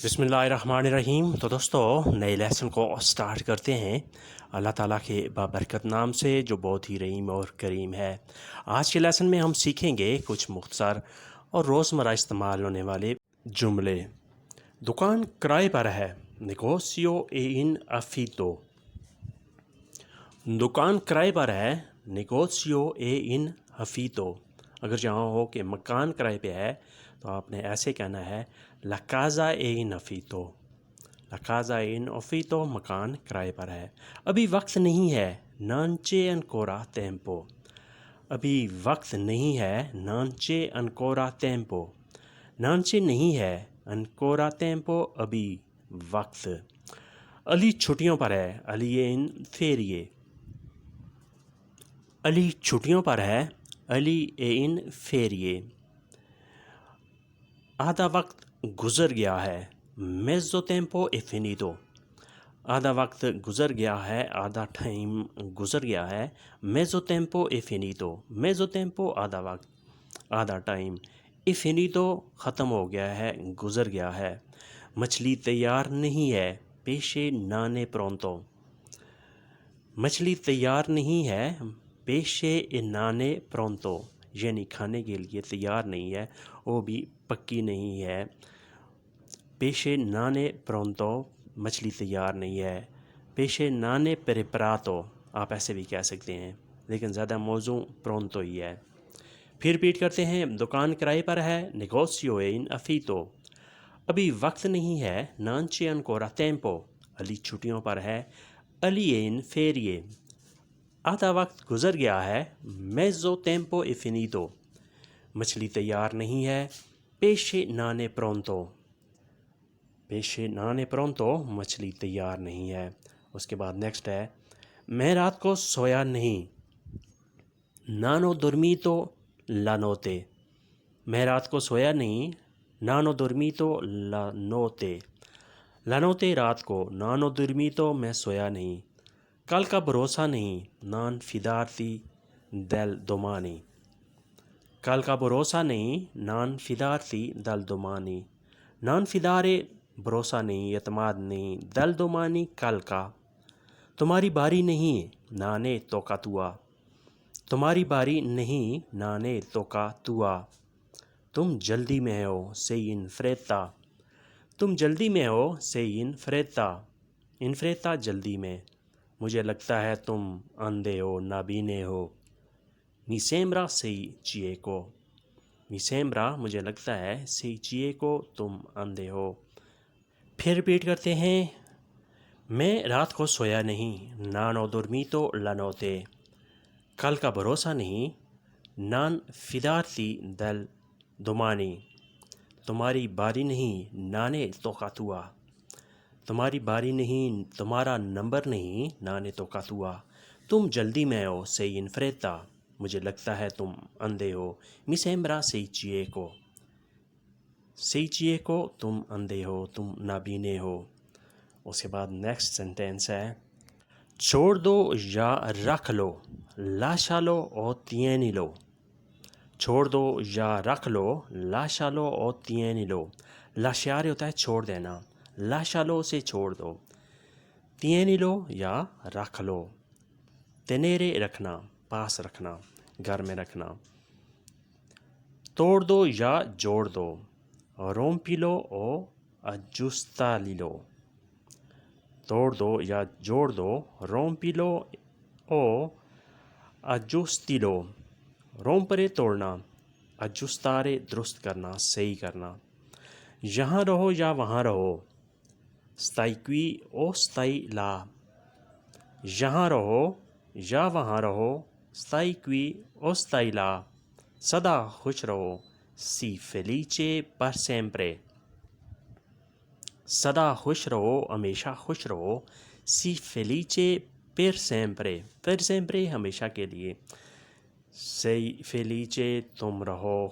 بسم اللہ الرحمن الرحیم۔ تو دوستو نئے لیسن کو سٹارٹ کرتے ہیں اللہ تعالیٰ کے بابرکت نام سے جو بہت ہی رحیم اور کریم ہے۔ آج کے لیسن میں ہم سیکھیں گے کچھ مختصر اور روزمرہ استعمال ہونے والے جملے۔ دکان کرائے پر ہے، نیگوسیو اے ان افیتو۔ دکان کرائے پر ہے، نیگوسیو اے ان افیتو۔ اگر جہاں ہو کہ مکان کرائے پہ ہے تو آپ نے ایسے کہنا ہے لا کازا اے ان افیتو۔ لا کازا اے ان افیتو مکان کرائے پر ہے۔ ابھی وقت نہیں ہے، نانچے انکورا تیمپو۔ ابھی وقت نہیں ہے، نانچے انکورا تیمپو۔ نانچے نہیں ہے، انکورا تیمپو ابھی وقت۔ علی چھٹیوں پر ہے، علی ان فیریے۔ علی چھٹیوں پر ہے، علی ان فیریے۔ آدھا وقت گزر گیا ہے، میزو ٹیمپو اے فینیتو۔ آدھا وقت گزر گیا ہے، آدھا ٹائم گزر گیا ہے، میزو ٹیمپو اے فینیتو۔ میزو ٹیمپو آدھا وقت، آدھا ٹائم، اے فینیتو ختم ہو گیا ہے، گزر گیا ہے۔ مچھلی تیار نہیں ہے، پیشے نانے پرونتو۔ مچھلی تیار نہیں ہے، پیشے نانے پرونتو، یعنی کھانے کے لیے تیار نہیں ہے، وہ بھی پکی نہیں ہے۔ پیشے نانے پرونتو مچھلی تیار نہیں ہے۔ پیشے نانے پریپراتو آپ ایسے بھی کہہ سکتے ہیں، لیکن زیادہ موضوع پرونتو ہی ہے۔ پھر ریپیٹ کرتے ہیں، دکان کرائے پر ہے، نیگوسیو اے ان افیتو۔ ابھی وقت نہیں ہے، نانچے انکورا تیمپو۔ علی چھٹیوں پر ہے، علی ان فیریے۔ آدھا وقت گزر گیا ہے، میزو ٹیمپو اے فینیتو۔ مچھلی تیار نہیں ہے، پیشے نانے پرونتو۔ پیشے نانے پرونتو مچھلی تیار نہیں ہے۔ اس کے بعد نیکسٹ ہے، میں رات کو سویا نہیں، نانو dormito la notte۔ میں رات کو سویا نہیں، نانو dormito la notte۔ la notte رات کو، نانو dormito میں سویا نہیں۔ کل کا بھروسہ نہیں، نان fidarsi del domani۔ کل کا بھروسہ نہیں، naan fidarsi del domani۔ Naan فدارے بھروسہ نہیں، اعتماد نہیں، دل domani کل کا۔ تمہاری باری نہیں، نانے توکا توا۔ تمہاری باری نہیں، نانے توکا توا۔ تم جلدی میں ہو، sei in fretta۔ تم جلدی میں ہو، sei in fretta۔ in fretta جلدی میں۔ مجھے لگتا ہے تم اندھے ہو، نابینے ہو۔ mi sembra sei cieco۔ mi sembra مجھے لگتا ہے، sei cieco تم اندھے ہو۔ پھر ریپیٹ کرتے ہیں، میں رات کو سویا نہیں، نانو dormito la notte۔ کل کا بھروسہ نہیں، نان fidarsi del domani۔ تمہاری باری نہیں، نانے توکا توا۔ تمہاری باری نہیں، تمہارا نمبر نہیں، نانے توکا توا۔ تم جلدی میں ہو، sei in fretta۔ مجھے لگتا ہے تم اندھے ہو، mi sembra sei cieco۔ sei cieco تم اندھے ہو، تم نابینے ہو۔ اس کے بعد نیکسٹ سینٹینس ہے، چھوڑ دو یا رکھ لو، لاشالو او tienilo۔ چھوڑ دو یا رکھ لو، لاشالو او tienilo۔ لاشیارے ہوتا ہے چھوڑ دینا، لاشالو سے چھوڑ دو، tienilo یا رکھ لو۔ تینیرے رکھنا، پاس رکھنا، گھر میں رکھنا۔ توڑ دو یا جوڑ دو، رومپیلو او aggiustalilo۔ توڑ دو یا جوڑ دو، رومپیلو او aggiustilo۔ رومپرے توڑنا، aggiustare درست کرنا، صحیح کرنا۔ یہاں رہو یا وہاں رہو، stai qui o stai là۔ یہاں رہو یا وہاں رہو، stai qui o stai là۔ سدا خوش رہو، sii felice per sempre۔ سدا خوش رہو، ہمیشہ خوش رہو، sii felice per sempre۔ per sempre ہمیشہ کے لیے، sei felice تم رہو،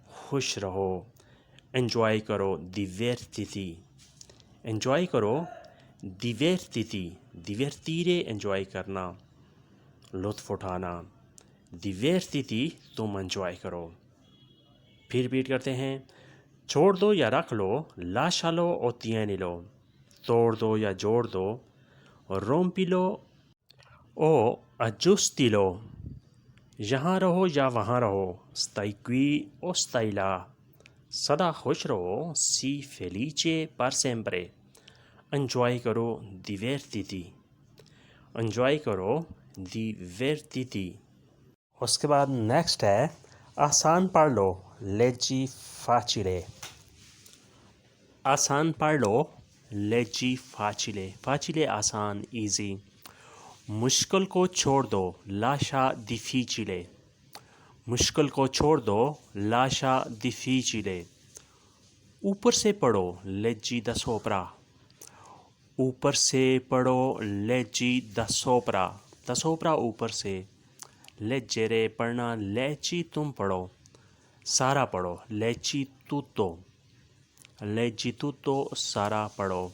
خوش رہو۔ انجوائے کرو، divertiti۔ انجوائے کرو، divertiti۔ divertire انجوائے کرنا، لطف اٹھانا، divertiti تم انجوائے کرو۔ پھر ریپیٹ کرتے ہیں، چھوڑ دو یا رکھ لو، lascialo o tienilo، توڑ دو یا جوڑ دو، rompilo o aggiustilo، یہاں رہو یا وہاں رہو، stai qui o stai là، سدا خوش رہو، sii felice per sempre، enjoy کرو، divertiti، انجوائے کرو، divertiti۔ اس کے بعد نیکسٹ ہے آسان پڑھ لو، leggi facile، آسان پڑھ لو، leggi facile، facile آسان، ایزی۔ مشکل کو چھوڑ دو، lascia difficile، مشکل کو چھوڑ دو، lascia difficile۔ اوپر سے پڑھو، leggi da sopra، اوپر سے پڑھو، leggi da sopra، da sopra اوپر سے، leggere پڑھنا، leggi تم پڑھو، سارا پڑھو، leggi tutto، leggi tutto سارا پڑھو۔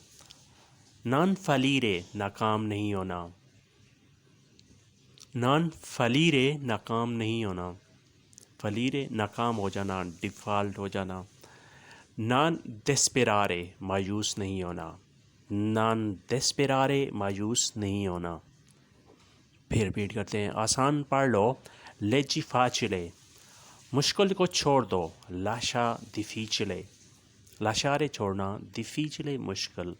non fallire ناکام نہیں ہونا، non fallire ناکام نہیں ہونا، fallire ناکام ہو جانا، ڈیفالٹ ہو جانا۔ non desperare مایوس نہیں ہونا، non desperare مایوس نہیں ہونا۔ پھر ریپیٹ کرتے ہیں، آسان پڑھ لو، leggi facile، مشکل کو چھوڑ دو، lascia difficile، lasciare چھوڑنا، difficile مشکل۔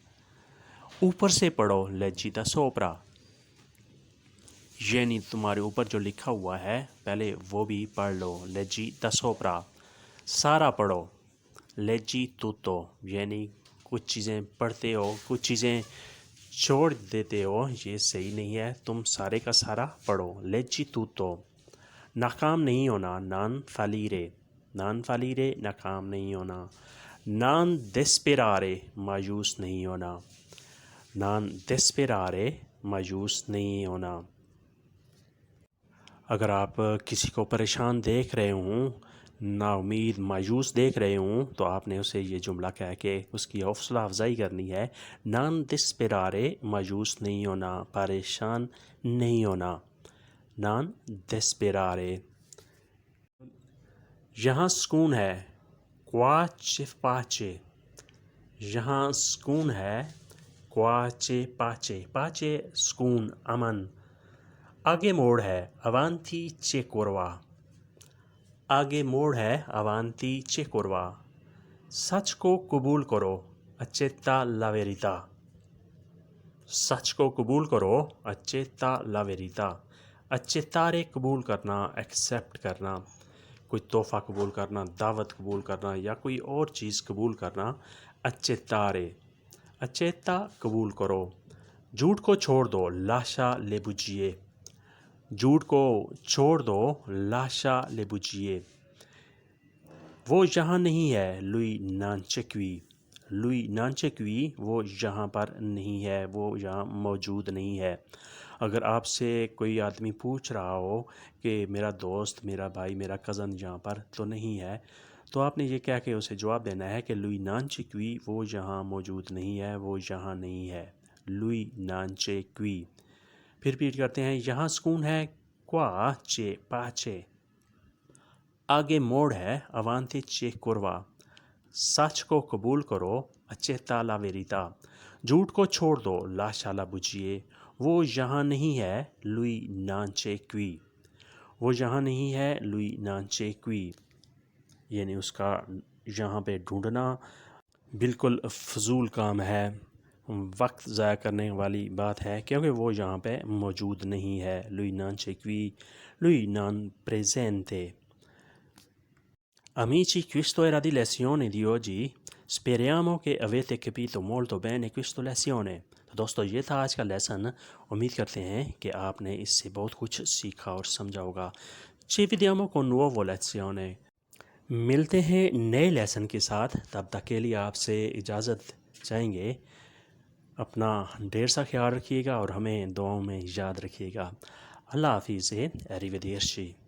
اوپر سے پڑھو، leggi da sopra، یعنی تمہارے اوپر جو لکھا ہوا ہے پہلے وہ بھی پڑھ لو، leggi da sopra۔ سارا پڑھو، leggi tutto، یعنی کچھ چیزیں پڑھتے ہو، کچھ چیزیں چھوڑ دیتے ہو، یہ صحیح نہیں ہے، تم سارے کا سارا پڑھو، leggi tutto۔ ناکام نہیں ہونا، non fallire، non fallire ناکام نہیں ہونا۔ non desperare مایوس نہیں ہونا، non desperare مایوس نہیں ہونا۔ اگر آپ کسی کو پریشان دیکھ رہے ہوں، نا امید، مایوس دیکھ رہے ہوں، تو آپ نے اسے یہ جملہ کہہ کے اس کی حوصلہ افزائی کرنی ہے، non desperare مایوس نہیں ہونا، پریشان نہیں ہونا، non desperare۔ یہاں سکون ہے، qua c'è pace، یہاں سکون ہے، qua c'è pace، pace سکون، امن۔ آگے موڑ ہے، avanti c'è curva، آگے موڑ ہے، avanti c'è curva۔ سچ کو قبول کرو، accetta la verità، سچ کو قبول کرو، accetta la verità۔ accettare قبول کرنا، accept کرنا، کوئی تحفہ قبول کرنا، دعوت قبول کرنا یا کوئی اور چیز قبول کرنا، accettare۔ accetta قبول کرو۔ جھوٹ کو چھوڑ دو، lascia le bugie، جھوٹ کو چھوڑ دو، lascia le bugie۔ وہ یہاں نہیں ہے، lui non c'è qui، lui non c'è qui، وہ یہاں پر نہیں ہے، وہ یہاں موجود نہیں ہے۔ اگر آپ سے کوئی آدمی پوچھ رہا ہو کہ میرا دوست، میرا بھائی، میرا کزن یہاں پر تو نہیں ہے، تو آپ نے یہ کہہ کے اسے جواب دینا ہے کہ lui non c'è qui، وہ یہاں موجود نہیں ہے، وہ یہاں نہیں ہے، lui non c'è qui۔ پھر ریپیٹ کرتے ہیں، یہاں سکون ہے، qua c'è pace۔ آگے موڑ ہے، avanti c'è curva۔ سچ کو قبول کرو، accetta la verità۔ جھوٹ کو چھوڑ دو، lascia le bugie۔ وہ یہاں نہیں ہے، lui non c'è qui، وہ یہاں نہیں ہے، lui non c'è qui۔ یعنی اس کا یہاں پہ ڈھونڈنا بالکل فضول کام ہے، وقت ضائع کرنے والی بات ہے، کیونکہ وہ یہاں پہ موجود نہیں ہے، lui non c'è qui، lui non presente۔ Amici, questo era di lezione di oggi. Speriamo che avete capito molto bene questa lezione. تو دوستو یہ تھا آج کا لیسن، امید کرتے ہیں کہ آپ نے اس سے بہت کچھ سیکھا اور سمجھا ہوگا۔ Ci vediamo con nuova lezione۔ ملتے ہیں نئے لیسن کے ساتھ، تب تک کے لیے آپ سے اجازت چاہیں گے۔ اپنا ڈھیر سا خیال رکھیے گا اور ہمیں دعاؤں میں یاد رکھیے گا۔ اللہ حافظ، arrivederci۔